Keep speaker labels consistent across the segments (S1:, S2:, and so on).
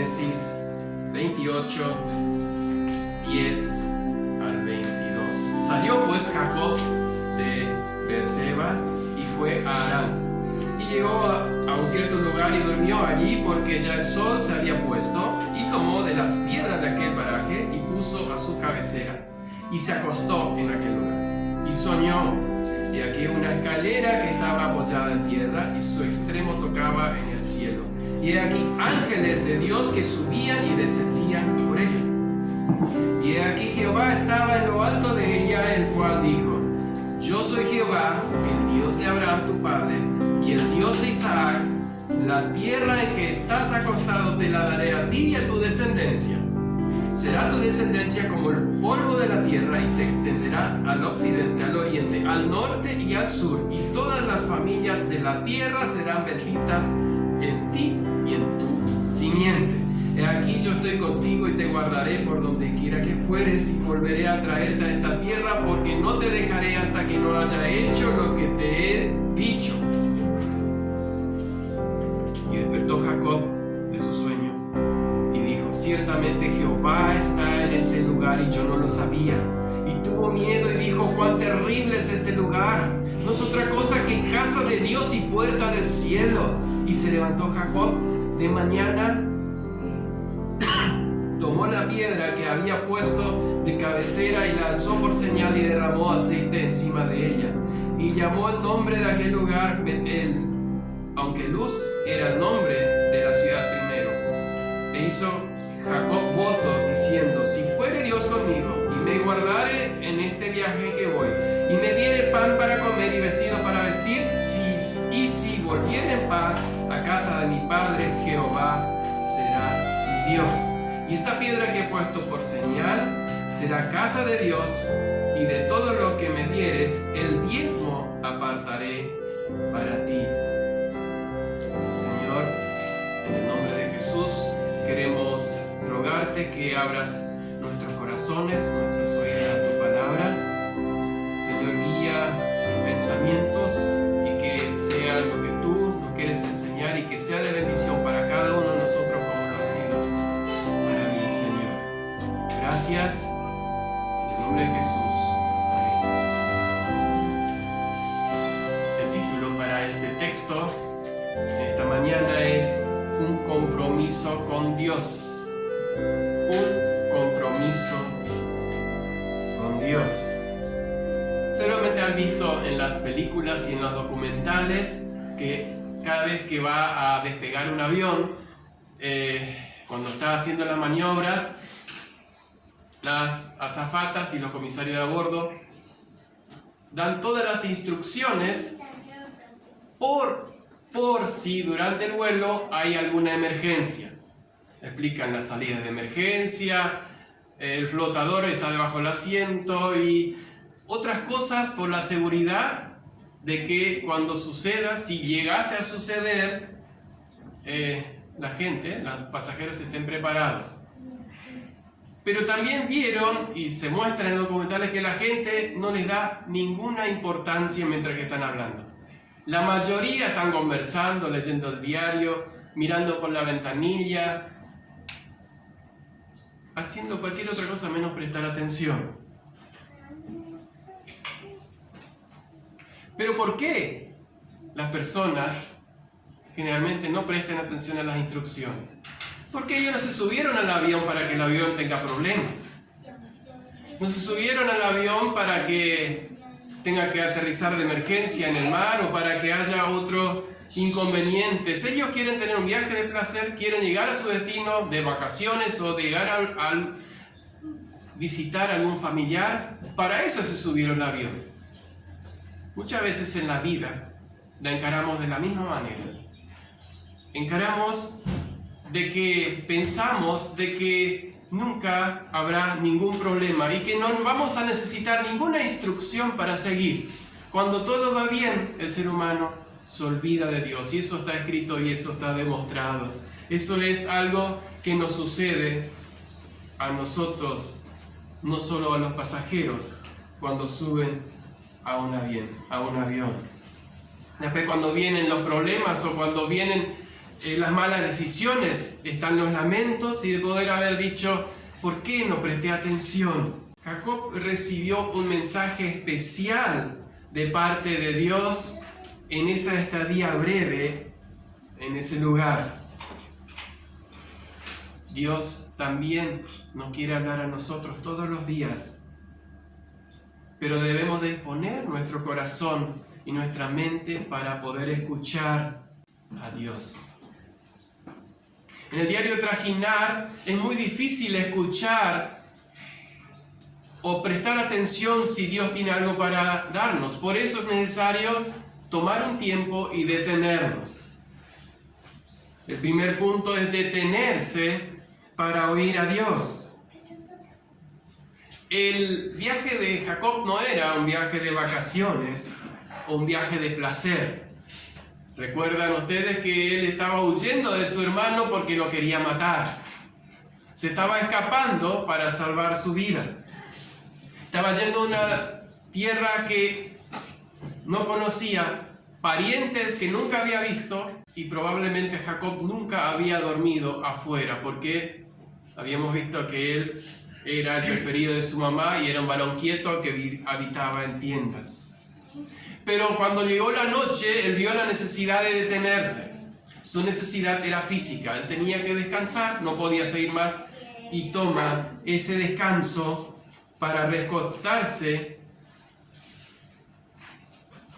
S1: Génesis 28, 10 al 22. Salió pues Jacob de Beerseba y fue a Harán. Y llegó a un cierto lugar y durmió allí porque ya el sol se había puesto, y tomó de las piedras de aquel paraje y puso a su cabecera, y se acostó en aquel lugar. Y soñó, y aquí una escalera que estaba apoyada en tierra, y su extremo tocaba en el cielo. Y he aquí ángeles de Dios que subían y descendían por ella. Y he aquí Jehová estaba en lo alto de ella, el cual dijo: Yo soy Jehová, el Dios de Abraham tu padre, y el Dios de Isaac. La tierra en que estás acostado te la daré a ti y a tu descendencia. Será tu descendencia como el polvo de la tierra, y te extenderás al occidente, al oriente, al norte y al sur, y todas las familias de la tierra serán benditas en ti y en tu simiente. He aquí yo estoy contigo y te guardaré por donde quiera que fueres, y volveré a traerte a esta tierra, porque no te dejaré hasta que no haya hecho lo que te he dicho. Y despertó Jacob de su sueño y dijo: Ciertamente Jehová está en este lugar, y yo no lo sabía. Y tuvo miedo y dijo: Cuán terrible es este lugar. No es otra cosa que casa de Dios y puerta del cielo. Y se levantó Jacob de mañana, tomó la piedra que había puesto de cabecera y la alzó por señal, y derramó aceite encima de ella. Y llamó el nombre de aquel lugar Betel, aunque Luz era el nombre de la ciudad primero. E hizo Jacob voto diciendo: Si fuere Dios conmigo, y me guardare en este viaje que voy, y me diere pan para comer y vestido para vestir, y si volviere en paz a casa de mi padre, Jehová será mi Dios. Y esta piedra que he puesto por señal será casa de Dios, y de todo lo que me dieres, el diezmo apartaré para ti. Señor, en el nombre de Jesús, queremos rogarte que abras nuestros corazones, nuestros oídos a tu palabra. Señor, guía mis pensamientos, y que sea lo que tú nos quieres enseñar, y que sea de bendición para cada uno de nosotros como lo ha sido para mí, Señor. Gracias, en el nombre de Jesús. Amén. El título para este texto esta mañana es Un compromiso con Dios. Un compromiso con Dios. Seguramente han visto en las películas y en los documentales que cada vez que va a despegar un avión, cuando está haciendo las maniobras, las azafatas y los comisarios de a bordo dan todas las instrucciones por si durante el vuelo hay alguna emergencia. Explican las salidas de emergencia, el flotador está debajo del asiento y otras cosas por la seguridad de que cuando suceda, si llegase a suceder, la gente, los pasajeros estén preparados. Pero también vieron y se muestra en los documentales que la gente no les da ninguna importancia mientras que están hablando. La mayoría están conversando, leyendo el diario, mirando por la ventanilla, haciendo cualquier otra cosa menos prestar atención. Pero ¿por qué las personas generalmente no prestan atención a las instrucciones? Porque ellos no se subieron al avión para que el avión tenga problemas. No se subieron al avión para que tenga que aterrizar de emergencia en el mar o para que haya otro inconveniente. Si ellos quieren tener un viaje de placer, quieren llegar a su destino de vacaciones o de llegar a visitar a algún familiar, para eso se subieron al avión. Muchas veces en la vida la encaramos de la misma manera. Encaramos de que pensamos de que nunca habrá ningún problema y que no vamos a necesitar ninguna instrucción para seguir. Cuando todo va bien, el ser humano se olvida de Dios, y eso está escrito y eso está demostrado. Eso es algo que nos sucede a nosotros, no solo a los pasajeros, cuando suben a un avión. Después, cuando vienen los problemas o cuando vienen las malas decisiones, están los lamentos y de poder haber dicho, ¿por qué no presté atención? Jacob recibió un mensaje especial de parte de Dios en esa estadía breve en ese lugar. Dios también nos quiere hablar a nosotros todos los días, pero debemos de disponer nuestro corazón y nuestra mente para poder escuchar a Dios. En el diario trajinar es muy difícil escuchar o prestar atención si Dios tiene algo para darnos. Por eso es necesario tomar un tiempo y detenernos. El primer punto es detenerse para oír a Dios. El viaje de Jacob no era un viaje de vacaciones o un viaje de placer. Recuerdan ustedes que él estaba huyendo de su hermano porque lo quería matar. Se estaba escapando para salvar su vida. Estaba yendo a una tierra que no conocía, parientes que nunca había visto, y probablemente Jacob nunca había dormido afuera, porque habíamos visto que él era el preferido de su mamá y era un varón quieto que habitaba en tiendas. Pero cuando llegó la noche, él vio la necesidad de detenerse. Su necesidad era física, él tenía que descansar, no podía seguir más, y toma ese descanso para recostarse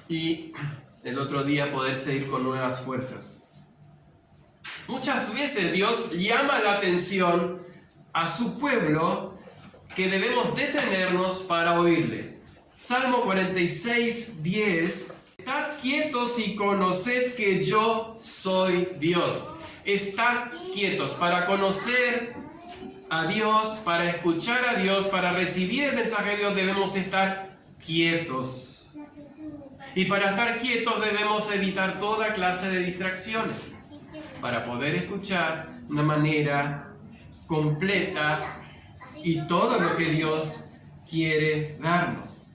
S1: y el otro día poder seguir con nuevas fuerzas. Muchas veces Dios llama la atención a su pueblo que debemos detenernos para oírle. Salmo 46:10: Estad quietos y conoced que yo soy Dios. Estad quietos para conocer a Dios, para escuchar a Dios, para recibir el mensaje de Dios debemos estar quietos. Y para estar quietos debemos evitar toda clase de distracciones para poder escuchar de una manera completa y todo lo que Dios quiere darnos.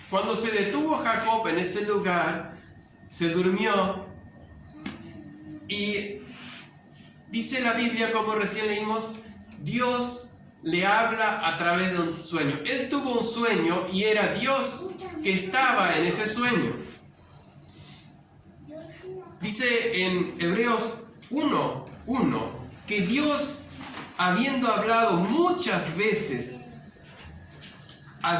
S1: Cuando se detuvo Jacob en ese lugar, se durmió y dice la Biblia, como recién leímos, Dios le habla a través de un sueño. Él tuvo un sueño y era Dios que estaba en ese sueño. Dice en Hebreos 1:1 que Dios, habiendo hablado muchas veces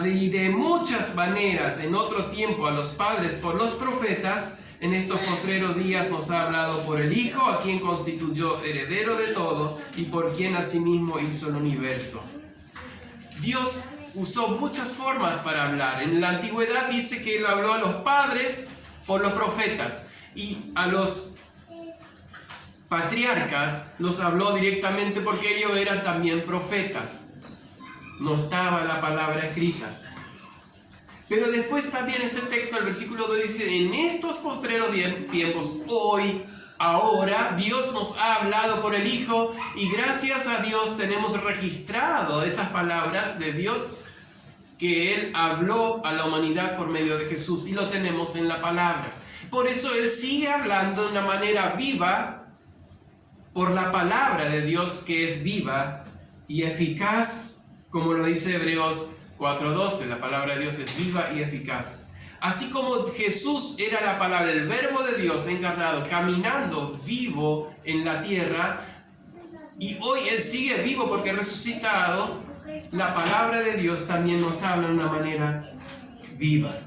S1: y de muchas maneras en otro tiempo a los padres por los profetas, en estos postreros días nos ha hablado por el Hijo, a quien constituyó heredero de todo y por quien asimismo hizo el universo. Dios usó muchas formas para hablar. En la antigüedad dice que Él habló a los padres por los profetas y a los patriarcas los habló directamente porque ellos eran también profetas. No estaba la palabra escrita. Pero después también ese texto, el versículo 2 dice, en estos postreros tiempos, hoy, ahora, Dios nos ha hablado por el Hijo y gracias a Dios tenemos registrado esas palabras de Dios que Él habló a la humanidad por medio de Jesús y lo tenemos en la palabra. Por eso Él sigue hablando de una manera viva por la palabra de Dios que es viva y eficaz, como lo dice Hebreos 4:12, la palabra de Dios es viva y eficaz. Así como Jesús era la palabra, el verbo de Dios encarnado, caminando vivo en la tierra, y hoy Él sigue vivo porque resucitado, la palabra de Dios también nos habla de una manera viva.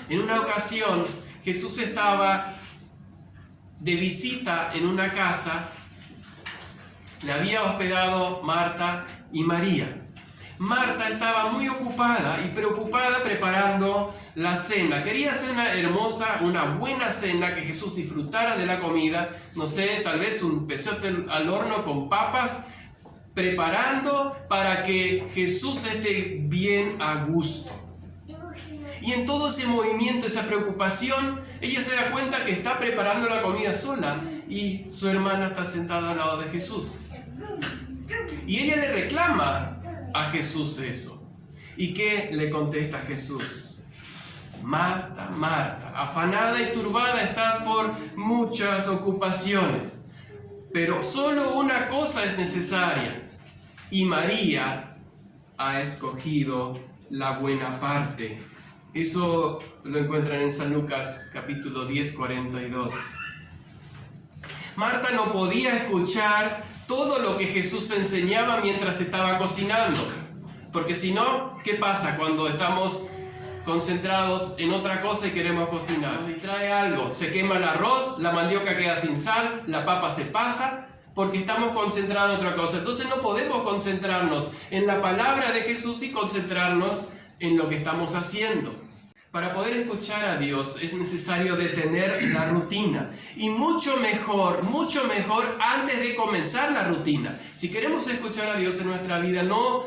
S1: En una ocasión, Jesús estaba de visita en una casa, le había hospedado Marta y María. Marta estaba muy ocupada y preocupada preparando la cena. Quería hacer una hermosa, una buena cena, que Jesús disfrutara de la comida. No sé, tal vez un pesebre al horno con papas, preparando para que Jesús esté bien a gusto. Y en todo ese movimiento, esa preocupación, ella se da cuenta que está preparando la comida sola y su hermana está sentada al lado de Jesús. Y ella le reclama a Jesús eso. ¿Y qué le contesta Jesús? Marta, Marta, afanada y turbada estás por muchas ocupaciones, pero solo una cosa es necesaria, y María ha escogido la buena parte. Eso lo encuentran en San Lucas capítulo 10, 42. Marta no podía escuchar todo lo que Jesús enseñaba mientras estaba cocinando, porque si no, ¿qué pasa cuando estamos concentrados en otra cosa y queremos cocinar? Nos distrae algo, se quema el arroz, la mandioca queda sin sal, la papa se pasa, porque estamos concentrados en otra cosa. Entonces no podemos concentrarnos en la palabra de Jesús y concentrarnos en lo que estamos haciendo. Para poder escuchar a Dios es necesario detener la rutina. Y mucho mejor antes de comenzar la rutina. Si queremos escuchar a Dios en nuestra vida, no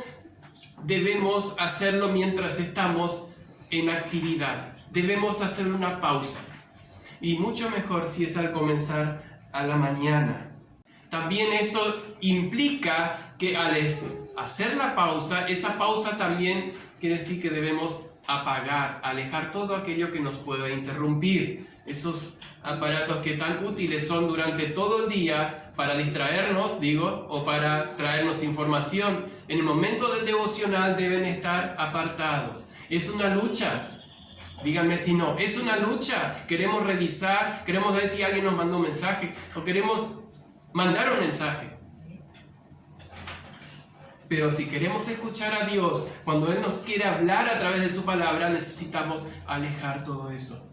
S1: debemos hacerlo mientras estamos en actividad. Debemos hacer una pausa. Y mucho mejor si es al comenzar a la mañana. También eso implica que al hacer la pausa, esa pausa también quiere decir que debemos apagar, alejar todo aquello que nos pueda interrumpir. Esos aparatos que tan útiles son durante todo el día para distraernos, o para traernos información. En el momento del devocional deben estar apartados. Es una lucha. Díganme si no, es una lucha. Queremos revisar, queremos ver si alguien nos mandó un mensaje o queremos mandar un mensaje. Pero si queremos escuchar a Dios, cuando Él nos quiere hablar a través de su palabra, necesitamos alejar todo eso.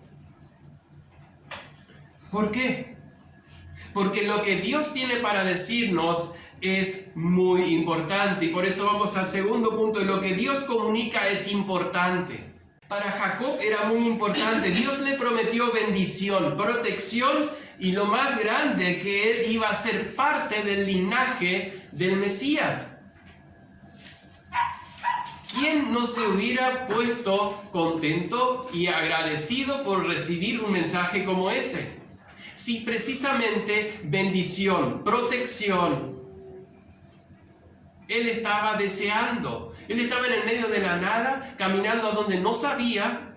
S1: ¿Por qué? Porque lo que Dios tiene para decirnos es muy importante. Y por eso vamos al segundo punto. Lo que Dios comunica es importante. Para Jacob era muy importante. Dios le prometió bendición, protección y lo más grande, que él iba a ser parte del linaje del Mesías. ¿Quién no se hubiera puesto contento y agradecido por recibir un mensaje como ese? Si precisamente bendición, protección, él estaba deseando. Él estaba en el medio de la nada, caminando a donde no sabía,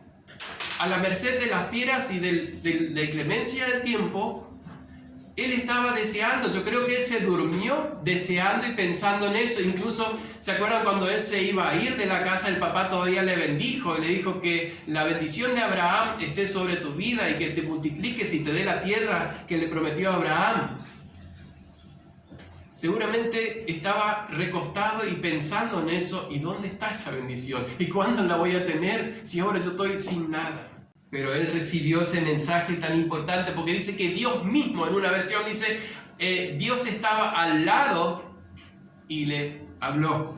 S1: a la merced de las fieras y de la inclemencia del tiempo. Él estaba deseando. Yo creo que él se durmió deseando y pensando en eso. Incluso, ¿se acuerdan cuando él se iba a ir de la casa? El papá todavía le bendijo y le dijo que la bendición de Abraham esté sobre tu vida y que te multipliques y te dé la tierra que le prometió a Abraham. Seguramente estaba recostado y pensando en eso. ¿Y dónde está esa bendición? ¿Y cuándo la voy a tener si ahora yo estoy sin nada? Pero él recibió ese mensaje tan importante porque dice que Dios mismo, en una versión dice, Dios estaba al lado y le habló.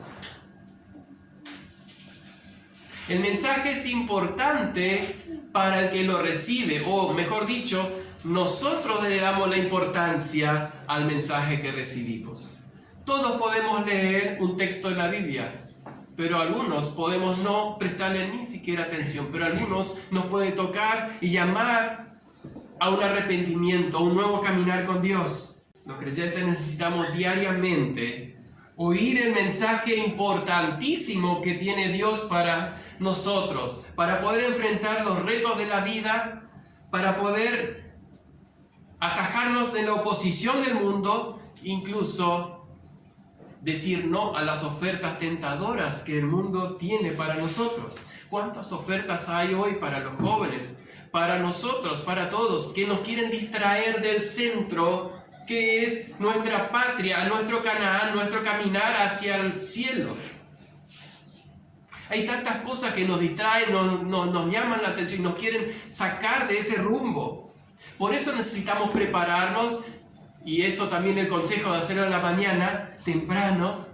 S1: El mensaje es importante para el que lo recibe, o mejor dicho, nosotros le damos la importancia al mensaje que recibimos. Todos podemos leer un texto de la Biblia, pero algunos podemos no prestarle ni siquiera atención, pero algunos nos pueden tocar y llamar a un arrepentimiento, a un nuevo caminar con Dios. Los creyentes necesitamos diariamente oír el mensaje importantísimo que tiene Dios para nosotros, para poder enfrentar los retos de la vida, para poder atajarnos en la oposición del mundo, incluso decir no a las ofertas tentadoras que el mundo tiene para nosotros. ¿Cuántas ofertas hay hoy para los jóvenes, para nosotros, para todos, que nos quieren distraer del centro que es nuestra patria, nuestro Canaán, nuestro caminar hacia el cielo? Hay tantas cosas que nos distraen, nos llaman la atención y nos quieren sacar de ese rumbo. Por eso necesitamos prepararnos, y eso también el consejo de hacerlo en la mañana, temprano,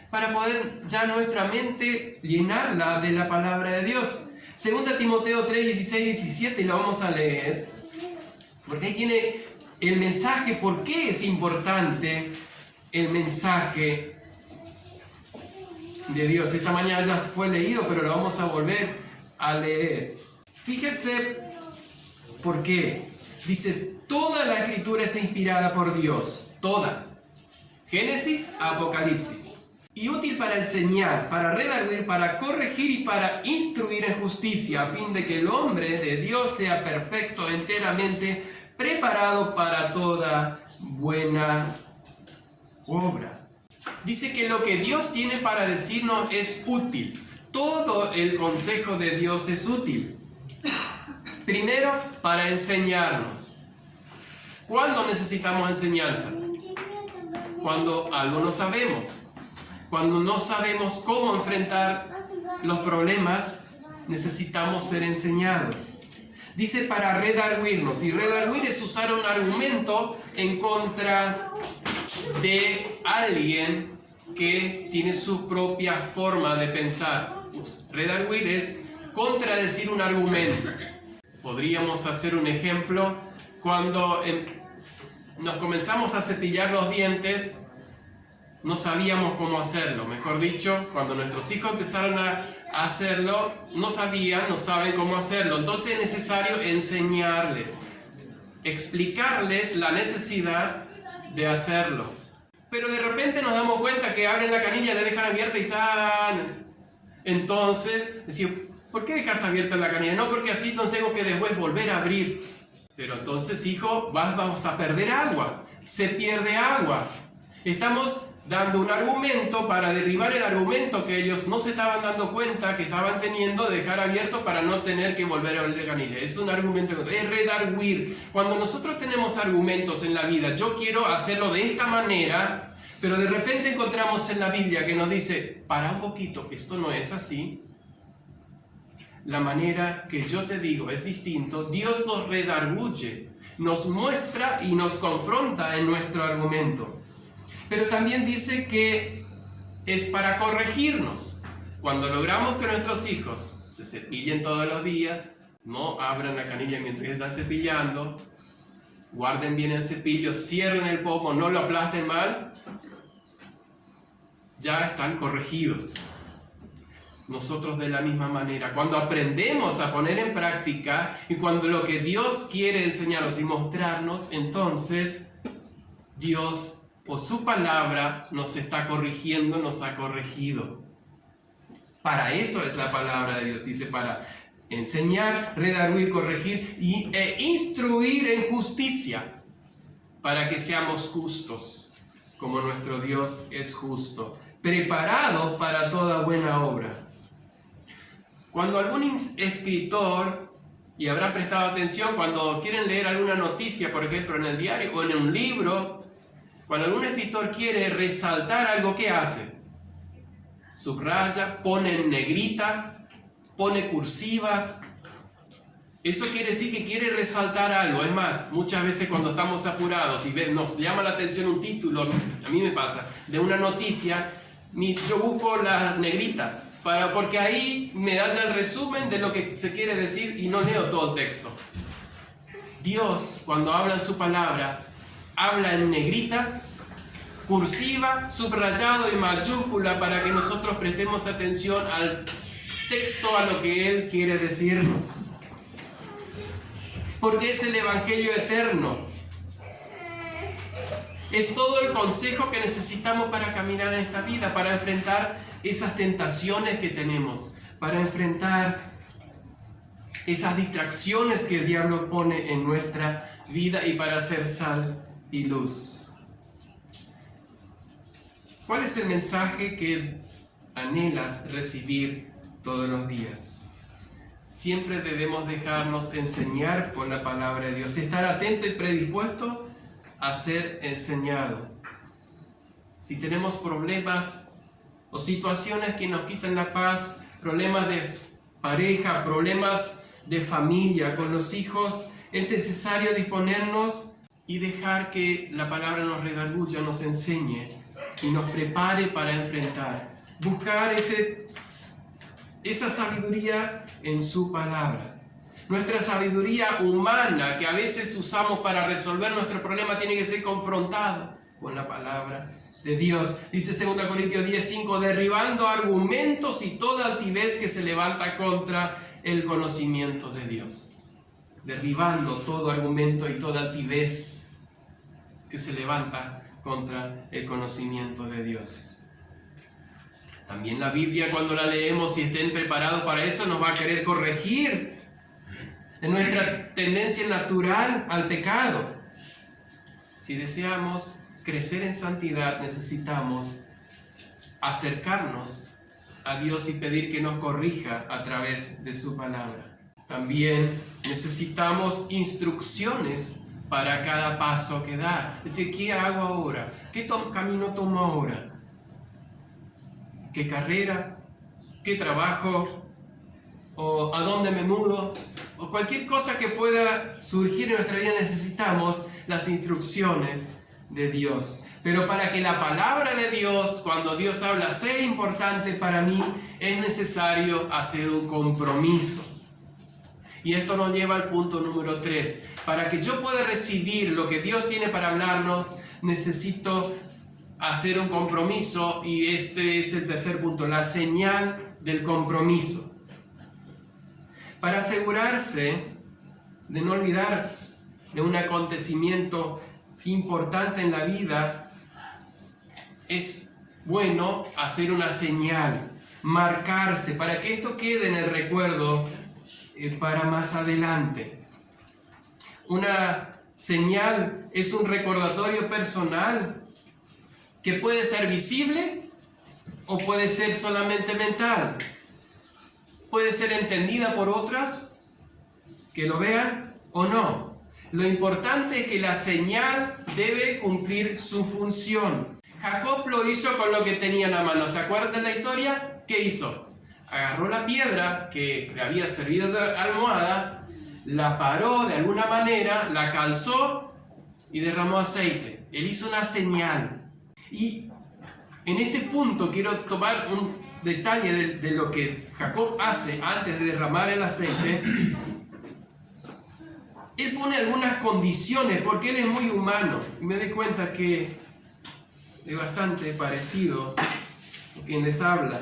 S1: para poder ya nuestra mente llenarla de la palabra de Dios. 2 Timoteo 3, 16 y 17, y lo vamos a leer, porque ahí tiene el mensaje, por qué es importante el mensaje de Dios. Esta mañana ya fue leído, pero lo vamos a volver a leer. Fíjense por qué. Dice, toda la escritura es inspirada por Dios, toda. Génesis a Apocalipsis. y útil para enseñar, para redarguir, para corregir y para instruir en justicia, a fin de que el hombre de Dios sea perfecto, enteramente preparado para toda buena obra. Dice que lo que Dios tiene para decirnos es útil. Todo el consejo de Dios es útil. Primero, para enseñarnos. ¿Cuándo necesitamos enseñanza? Cuando algo no sabemos. Cuando no sabemos cómo enfrentar los problemas, necesitamos ser enseñados. Dice para redarguirnos. Y redarguir es usar un argumento en contra de alguien que tiene su propia forma de pensar. Redarguir es contradecir un argumento. Podríamos hacer un ejemplo cuando nos comenzamos a cepillar los dientes. No sabíamos cómo hacerlo, mejor dicho, cuando nuestros hijos empezaron a hacerlo, no saben cómo hacerlo. Entonces es necesario enseñarles, explicarles la necesidad de hacerlo. Pero de repente nos damos cuenta que abren la canilla, la dejan abierta y tal. Entonces, decimos, ¿por qué dejas abierta la canilla? No, porque así no tengo que después volver a abrir. Pero entonces, hijo, vamos a perder agua. Se pierde agua. Estamos dando un argumento para derribar el argumento que ellos no se estaban dando cuenta que estaban teniendo de dejar abierto para no tener que volver a abrir la canilla. Es un argumento, es redarguir. Cuando nosotros tenemos argumentos en la vida, yo quiero hacerlo de esta manera, pero de repente encontramos en la Biblia que nos dice, para un poquito, esto no es así. La manera que yo te digo es distinto. Dios nos redarguye, nos muestra y nos confronta en nuestro argumento. Pero también dice que es para corregirnos. Cuando logramos que nuestros hijos se cepillen todos los días, no abran la canilla mientras están cepillando, guarden bien el cepillo, cierren el pomo, no lo aplasten mal, ya están corregidos. Nosotros de la misma manera, cuando aprendemos a poner en práctica y cuando lo que Dios quiere enseñarnos y mostrarnos, entonces Dios o su palabra nos está corrigiendo, nos ha corregido. Para eso es la palabra de Dios, dice, para enseñar, redarguir, corregir e instruir en justicia, para que seamos justos, como nuestro Dios es justo, preparados para toda buena obra. Cuando algún escritor, y habrán prestado atención, cuando quieren leer alguna noticia, por ejemplo en el diario o en un libro, cuando algún escritor quiere resaltar algo, ¿qué hace? Subraya, pone en negrita, pone cursivas. Eso quiere decir que quiere resaltar algo. Es más, muchas veces cuando estamos apurados y nos llama la atención un título, a mí me pasa, de una noticia, yo busco las negritas, porque ahí me da ya el resumen de lo que se quiere decir y no leo todo el texto. Dios, cuando habla en su palabra, habla en negrita, cursiva, subrayado y mayúscula para que nosotros prestemos atención al texto, a lo que Él quiere decirnos. Porque es el Evangelio eterno. Es todo el consejo que necesitamos para caminar en esta vida, para enfrentar esas tentaciones que tenemos, para enfrentar esas distracciones que el diablo pone en nuestra vida y para ser sal y luz. ¿Cuál es el mensaje que anhelas recibir todos los días? Siempre debemos dejarnos enseñar por la palabra de Dios, estar atento y predispuesto a ser enseñado. Si tenemos problemas o situaciones que nos quitan la paz, problemas de pareja, problemas de familia con los hijos, es necesario disponernos y dejar que la palabra nos redarguya, nos enseñe y nos prepare para enfrentar. Buscar esa sabiduría en su palabra. Nuestra sabiduría humana que a veces usamos para resolver nuestro problema tiene que ser confrontada con la palabra de Dios. Dice 2 Corintios 10:5, derribando argumentos y toda altivez que se levanta contra el conocimiento de Dios. Derribando todo argumento y toda altivez que se levanta contra el conocimiento de Dios. También la Biblia, cuando la leemos y estén preparados para eso, nos va a querer corregir de nuestra tendencia natural al pecado. Si deseamos crecer en santidad, necesitamos acercarnos a Dios y pedir que nos corrija a través de su palabra. También necesitamos instrucciones para cada paso que dar. Es decir, ¿qué hago ahora? ¿Qué camino tomo ahora? ¿Qué carrera? ¿Qué trabajo? ¿O a dónde me mudo? O cualquier cosa que pueda surgir en nuestra vida, necesitamos las instrucciones de Dios. Pero para que la palabra de Dios, cuando Dios habla, sea importante para mí, es necesario hacer un compromiso. Y esto nos lleva al punto número 3. Para que yo pueda recibir lo que Dios tiene para hablarnos, necesito hacer un compromiso, y este es el tercer punto, la señal del compromiso. Para asegurarse de no olvidar de un acontecimiento importante en la vida, es bueno hacer una señal, marcarse, para que esto quede en el recuerdo para más adelante. Una señal es un recordatorio personal que puede ser visible o puede ser solamente mental. Puede ser entendida por otras que lo vean o no. Lo importante es que la señal debe cumplir su función. Jacob lo hizo con lo que tenía en la mano. ¿Se acuerdan de la historia? ¿Qué hizo? Agarró la piedra que le había servido de almohada, la paró de alguna manera, la calzó y derramó aceite. Él hizo una señal. Y en este punto quiero tomar un detalle de lo que Jacob hace antes de derramar el aceite. Él pone algunas condiciones porque él es muy humano. Y me doy cuenta que es bastante parecido a quien les habla.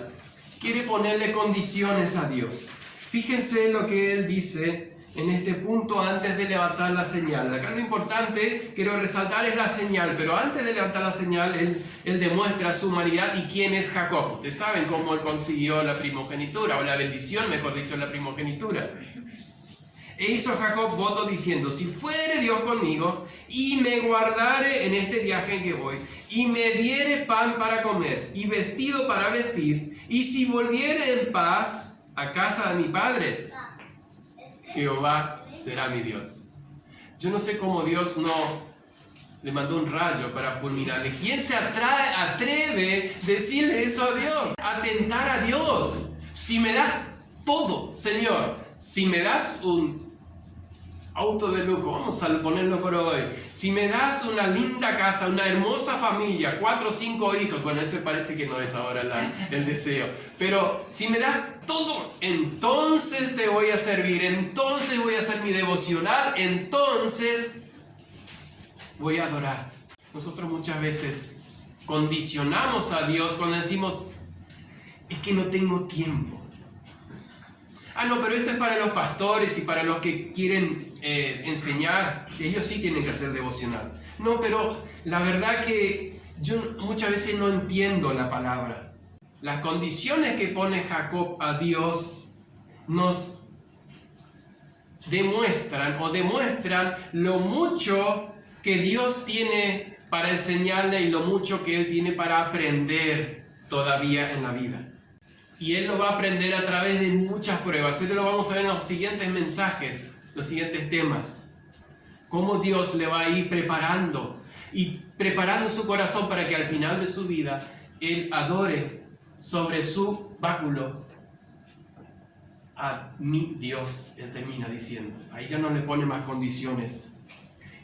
S1: Quiere ponerle condiciones a Dios. Fíjense lo que él dice en este punto antes de levantar la señal. Acá lo importante, quiero resaltar, es la señal, pero antes de levantar la señal, él demuestra su humanidad y quién es Jacob. Ustedes saben cómo él consiguió la primogenitura, o la bendición, mejor dicho, la primogenitura. E hizo Jacob voto diciendo: si fuere Dios conmigo, y me guardare en este viaje en que voy, y me diere pan para comer, y vestido para vestir, y si volviere en paz a casa de mi padre, Jehová será mi Dios. Yo no sé cómo Dios no le mandó un rayo para fulminarle. ¿Quién se atreve a decirle eso a Dios? Atentar a Dios. Si me das todo, Señor, si me das un auto de lujo, vamos a ponerlo por hoy, si me das una linda casa, una hermosa familia, 4 o 5 hijos, bueno, ese parece que no es ahora el deseo, pero si me das todo, entonces te voy a servir, entonces voy a hacer mi devocional, entonces voy a adorar. Nosotros muchas veces condicionamos a Dios cuando decimos: es que no tengo tiempo. Ah, no, pero esto es para los pastores y para los que quieren enseñar. Ellos sí tienen que hacer devocional. No, pero la verdad que yo muchas veces no entiendo la palabra. Las condiciones que pone Jacob a Dios nos demuestran lo mucho que Dios tiene para enseñarle y lo mucho que Él tiene para aprender todavía en la vida. Y Él lo va a aprender a través de muchas pruebas. Esto lo vamos a ver en los siguientes mensajes, los siguientes temas. Cómo Dios le va a ir preparando y preparando su corazón para que al final de su vida Él adore sobre su báculo a mi Dios. Él termina diciendo. Ahí ya no le pone más condiciones.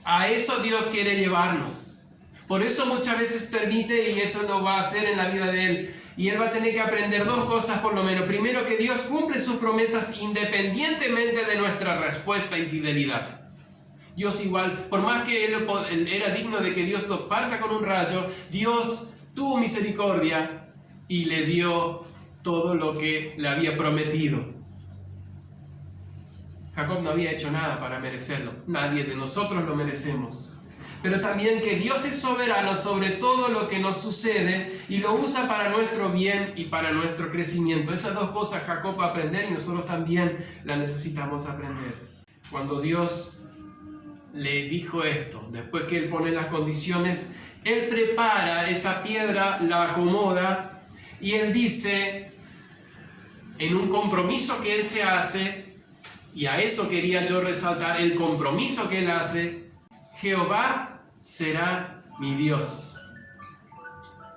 S1: A eso Dios quiere llevarnos. Por eso muchas veces permite, y eso lo va a hacer en la vida de Él. Y él va a tener que aprender 2 cosas por lo menos. Primero, que Dios cumple sus promesas independientemente de nuestra respuesta y fidelidad. Dios igual, por más que él era digno de que Dios lo parta con un rayo, Dios tuvo misericordia y le dio todo lo que le había prometido. Jacob no había hecho nada para merecerlo. Nadie de nosotros lo merecemos. pero también que Dios es soberano sobre todo lo que nos sucede y lo usa para nuestro bien y para nuestro crecimiento. Esas dos cosas Jacob va a aprender y nosotros también las necesitamos aprender. Cuando Dios le dijo esto, después que Él pone las condiciones, Él prepara esa piedra, la acomoda y Él dice, en un compromiso que Él se hace, y a eso quería yo resaltar, el compromiso que Él hace: Jehová será mi Dios.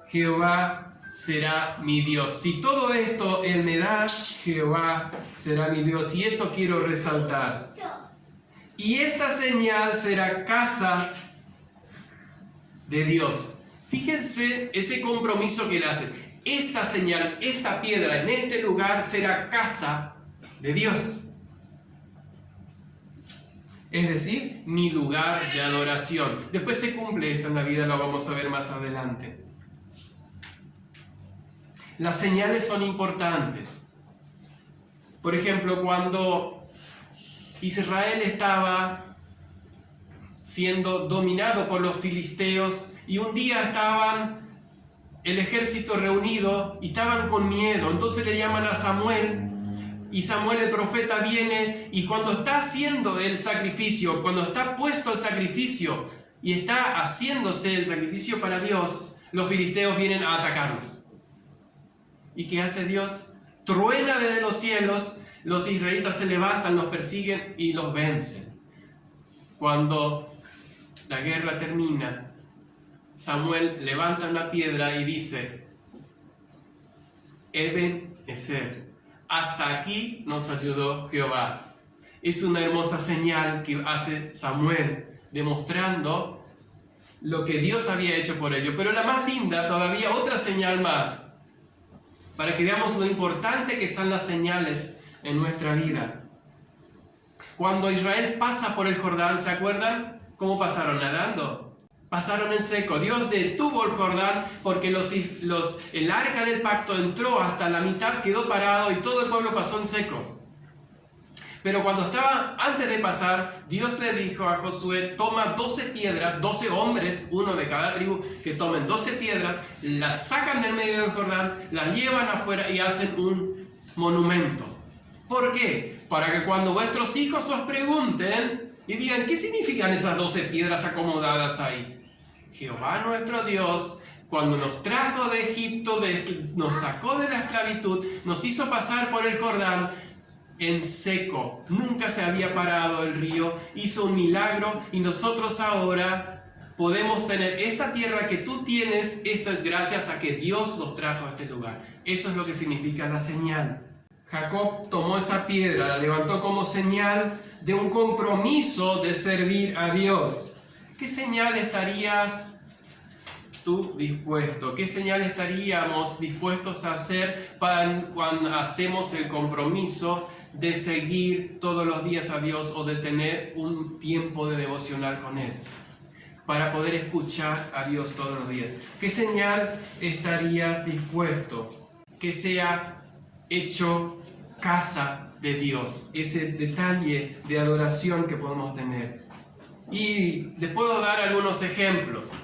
S1: Jehová será mi Dios. Si todo esto Él me da, Jehová será mi Dios. Y esto quiero resaltar. Y esta señal será casa de Dios. Fíjense ese compromiso que Él hace. Esta señal, esta piedra en este lugar será casa de Dios. Es decir, mi lugar de adoración. Después se cumple esto en la vida, lo vamos a ver más adelante. Las señales son importantes. Por ejemplo, cuando Israel estaba siendo dominado por los filisteos y un día estaban el ejército reunido y estaban con miedo, entonces le llaman a Samuel. Y Samuel el profeta viene y cuando está haciendo el sacrificio, cuando está puesto el sacrificio y está haciéndose el sacrificio para Dios, los filisteos vienen a atacarlos. ¿Y qué hace Dios? Truena desde los cielos, los israelitas se levantan, los persiguen y los vencen. Cuando la guerra termina, Samuel levanta una piedra y dice: Eben Ezer. Hasta aquí nos ayudó Jehová. Es una hermosa señal que hace Samuel, demostrando lo que Dios había hecho por ello. Pero la más linda, todavía otra señal más, para que veamos lo importante que son las señales en nuestra vida. Cuando Israel pasa por el Jordán, ¿se acuerdan cómo pasaron? Nadando. Pasaron en seco. Dios detuvo el Jordán porque el arca del pacto entró hasta la mitad, quedó parado y todo el pueblo pasó en seco. Pero cuando estaba antes de pasar, Dios le dijo a Josué: toma 12 piedras, 12 hombres, uno de cada tribu, que tomen 12 piedras, las sacan del medio del Jordán, las llevan afuera y hacen un monumento. ¿Por qué? Para que cuando vuestros hijos os pregunten y digan: ¿qué significan esas 12 piedras acomodadas ahí? Jehová nuestro Dios, cuando nos trajo de Egipto, nos sacó de la esclavitud, nos hizo pasar por el Jordán en seco. Nunca se había parado el río, hizo un milagro y nosotros ahora podemos tener esta tierra que tú tienes. Esto es gracias a que Dios nos trajo a este lugar. Eso es lo que significa la señal. Jacob tomó esa piedra, la levantó como señal de un compromiso de servir a Dios. ¿Qué señal estarías tú dispuesto? ¿Qué señal estaríamos dispuestos a hacer cuando hacemos el compromiso de seguir todos los días a Dios o de tener un tiempo de devocional con Él? Para poder escuchar a Dios todos los días. ¿Qué señal estarías dispuesto? Que sea hecho casa de Dios, ese detalle de adoración que podemos tener. Y les puedo dar algunos ejemplos.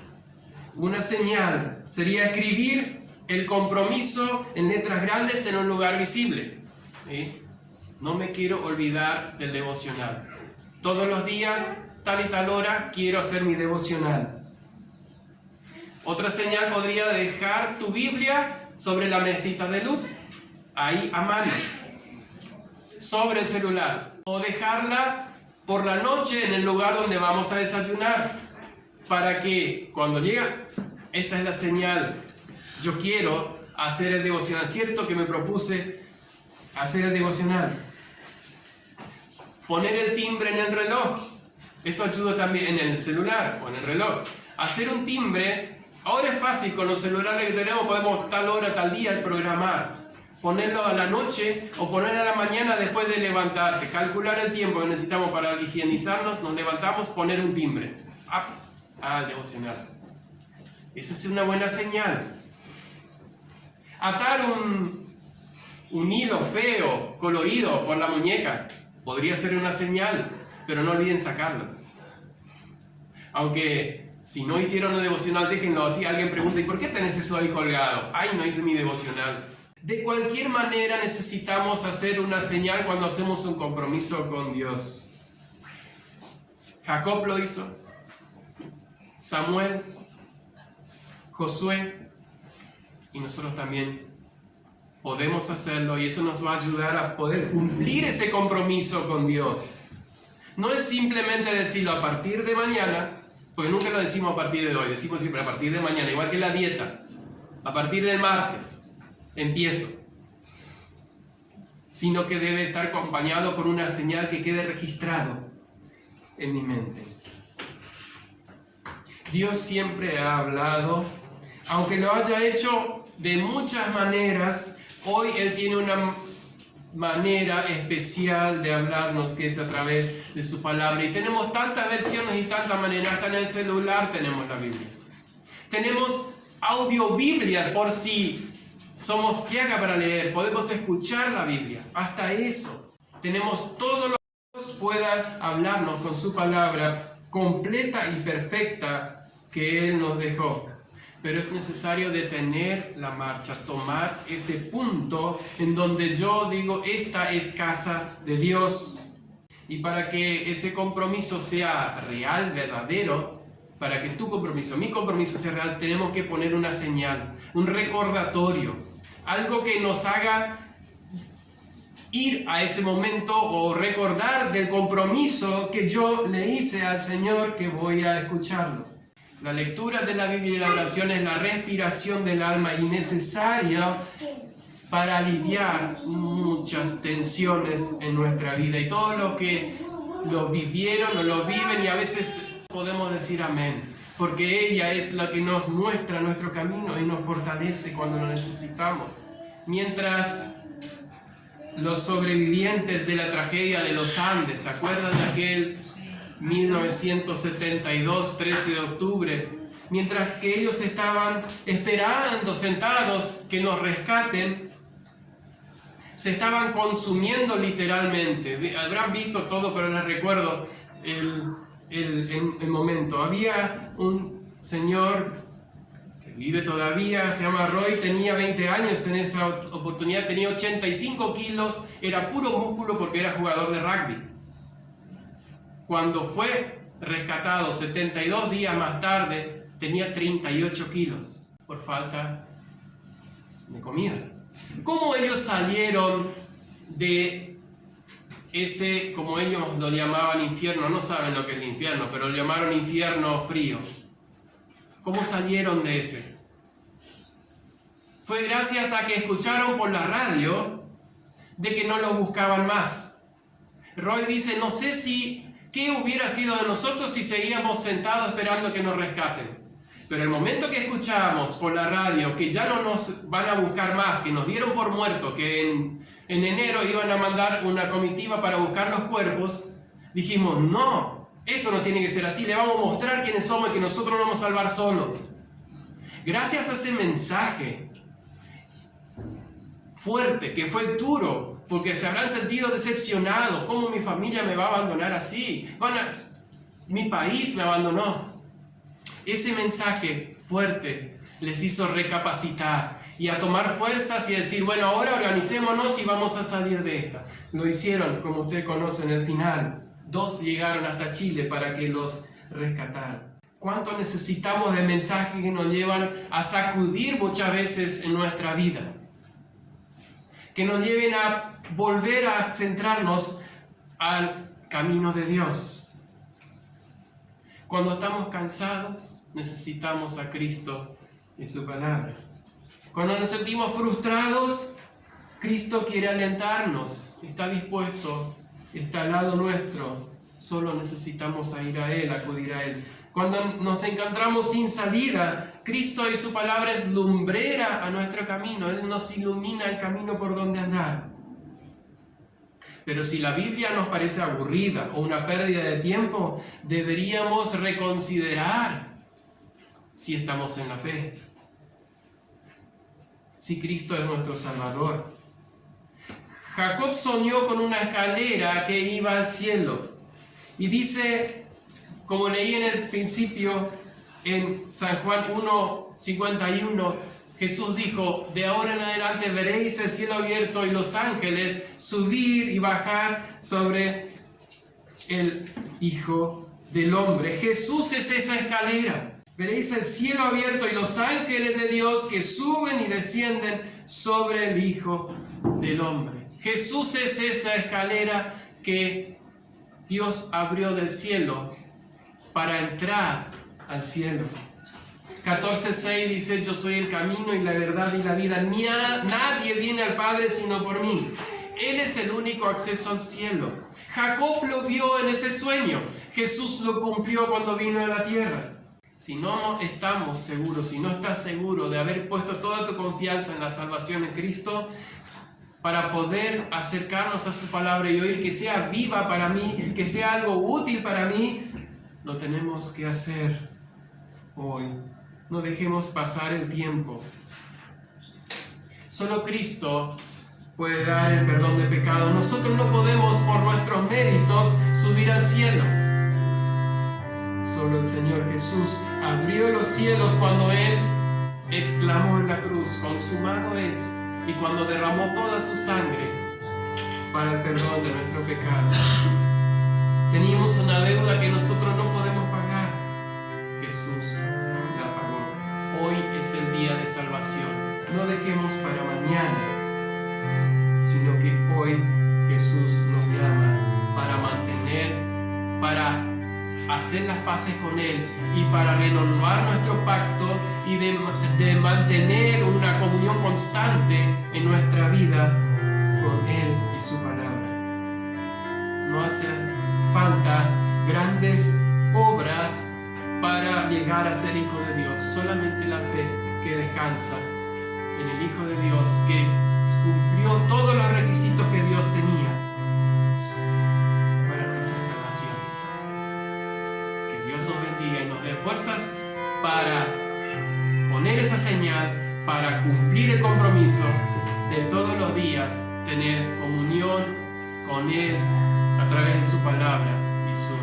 S1: Una señal sería escribir el compromiso en letras grandes en un lugar visible. ¿Sí? No me quiero olvidar del devocional. Todos los días, tal y tal hora, quiero hacer mi devocional. Otra señal podría dejar tu Biblia sobre la mesita de luz, ahí a mano, sobre el celular, o dejarla por la noche en el lugar donde vamos a desayunar, para que cuando llega, esta es la señal, yo quiero hacer el devocional. Cierto que me propuse hacer el devocional. Poner el timbre en el reloj, esto ayuda también en el celular o en el reloj. Hacer un timbre, ahora es fácil, con los celulares que tenemos podemos tal hora, tal día programar. Ponerlo a la noche o ponerlo a la mañana después de levantarte. Calcular el tiempo que necesitamos para higienizarnos, nos levantamos, poner un timbre. Al devocional. Esa es una buena señal. Atar un hilo feo, colorido por la muñeca. Podría ser una señal, pero no olviden sacarlo. Aunque Si no hicieron el devocional, déjenlo. Si alguien pregunta, ¿y por qué tenés eso ahí colgado? Ay, no hice mi devocional. De cualquier manera necesitamos hacer una señal cuando hacemos un compromiso con Dios. Jacob lo hizo, Samuel, Josué, y nosotros también podemos hacerlo, y eso nos va a ayudar a poder cumplir ese compromiso con Dios. No es simplemente decirlo a partir de mañana, porque nunca lo decimos a partir de hoy, decimos siempre a partir de mañana, igual que la dieta, a partir del martes empiezo, sino que debe estar acompañado por una señal que quede registrado en mi mente. Dios siempre ha hablado, aunque lo haya hecho de muchas maneras. Hoy Él tiene una manera especial de hablarnos, que es a través de su palabra. Y tenemos tantas versiones y tantas maneras. Hasta en el celular tenemos la Biblia. Tenemos audiobiblias por si somos fiaca para leer. Podemos escuchar la Biblia. Hasta eso. Tenemos todo lo que Dios pueda hablarnos con su palabra completa y perfecta que Él nos dejó. Pero es necesario detener la marcha, tomar ese punto en donde yo digo, esta es casa de Dios. Y para que ese compromiso sea real, verdadero, para que tu compromiso, mi compromiso sea real, tenemos que poner una señal, un recordatorio, algo que nos haga ir a ese momento o recordar del compromiso que yo le hice al Señor, que voy a escucharlo. La lectura de la Biblia y la oración es la respiración del alma y necesaria para aliviar muchas tensiones en nuestra vida. Y todos los que lo vivieron o lo viven, y a veces podemos decir amén, porque ella es la que nos muestra nuestro camino y nos fortalece cuando lo necesitamos. Mientras los sobrevivientes de la tragedia de los Andes, ¿se acuerdan de aquel 1972, 13 de octubre, mientras que ellos estaban esperando, sentados, que nos rescaten, se estaban consumiendo literalmente? Habrán visto todo, pero les recuerdo el momento. Había un señor que vive todavía, se llama Roy, tenía 20 años en esa oportunidad, tenía 85 kilos, era puro músculo porque era jugador de rugby. Cuando fue rescatado 72 días más tarde, tenía 38 kilos por falta de comida. ¿Cómo ellos salieron de ese, como ellos lo llamaban, infierno? No saben lo que es el infierno, pero lo llamaron infierno frío. ¿Cómo salieron de ese? Fue gracias a que escucharon por la radio de que no los buscaban más. Roy dice, no sé qué hubiera sido de nosotros si seguíamos sentados esperando que nos rescaten. Pero el momento que escuchamos por la radio que ya no nos van a buscar más, que nos dieron por muerto, que en enero iban a mandar una comitiva para buscar los cuerpos, dijimos, no, esto no tiene que ser así, le vamos a mostrar quiénes somos y que nosotros no vamos a salvar solos. Gracias a ese mensaje fuerte, que fue duro, porque se habrán sentido decepcionados. ¿Cómo mi familia me va a abandonar así? Mi país me abandonó. Ese mensaje fuerte les hizo recapacitar y a tomar fuerzas y decir, bueno, ahora organicémonos y vamos a salir de esta. Lo hicieron, como ustedes conocen, el final. 2 llegaron hasta Chile para que los rescataran. ¿Cuánto necesitamos de mensajes que nos llevan a sacudir muchas veces en nuestra vida? Que nos lleven a volver a centrarnos al camino de Dios. Cuando estamos cansados, necesitamos a Cristo y su palabra. Cuando nos sentimos frustrados, Cristo quiere alentarnos, está dispuesto, está al lado nuestro. Solo necesitamos ir a Él, acudir a Él. Cuando nos encontramos sin salida, Cristo y su palabra es lumbrera a nuestro camino. Él nos ilumina el camino por donde andar. Pero si la Biblia nos parece aburrida o una pérdida de tiempo, deberíamos reconsiderar si estamos en la fe. Si Cristo es nuestro Salvador. Jacob soñó con una escalera que iba al cielo. Y dice, como leí en el principio, En San Juan 1:51, Jesús dijo: de ahora en adelante veréis el cielo abierto y los ángeles subir y bajar sobre el Hijo del Hombre. Jesús es esa escalera. Veréis el cielo abierto y los ángeles de Dios que suben y descienden sobre el Hijo del Hombre. Jesús es esa escalera que Dios abrió del cielo para entrar al cielo. 14:6 dice: yo soy el camino y la verdad y la vida. Nadie viene al Padre sino por mí. Él es el único acceso al cielo. Jacob lo vio en ese sueño. Jesús lo cumplió cuando vino a la tierra. Si no estamos seguros, si no estás seguro de haber puesto toda tu confianza en la salvación en Cristo, para poder acercarnos a su palabra y oír que sea viva para mí, que sea algo útil para mí, lo tenemos que hacer hoy. No dejemos pasar el tiempo. Solo Cristo puede dar el perdón de pecados. Nosotros no podemos por nuestros méritos subir al cielo. Solo el Señor Jesús abrió los cielos cuando Él exclamó en la cruz: consumado es, y cuando derramó toda su sangre para el perdón de nuestro pecado. Teníamos una deuda que nosotros no podemos pagar. Jesús la pagó. Hoy es el día de salvación. No dejemos para mañana, sino que hoy Jesús nos llama para mantener, para hacer las paces con Él y para renovar nuestro pacto y de mantener una comunión constante en nuestra vida con Él y su palabra. No hace falta grandes obras para llegar a ser hijo de Dios, solamente la fe que descansa en el Hijo de Dios, que cumplió todos los requisitos que Dios tenía para nuestra salvación. Que Dios nos bendiga y nos dé fuerzas para poner esa señal, para cumplir el compromiso de todos los días tener comunión con Él a través de su palabra y su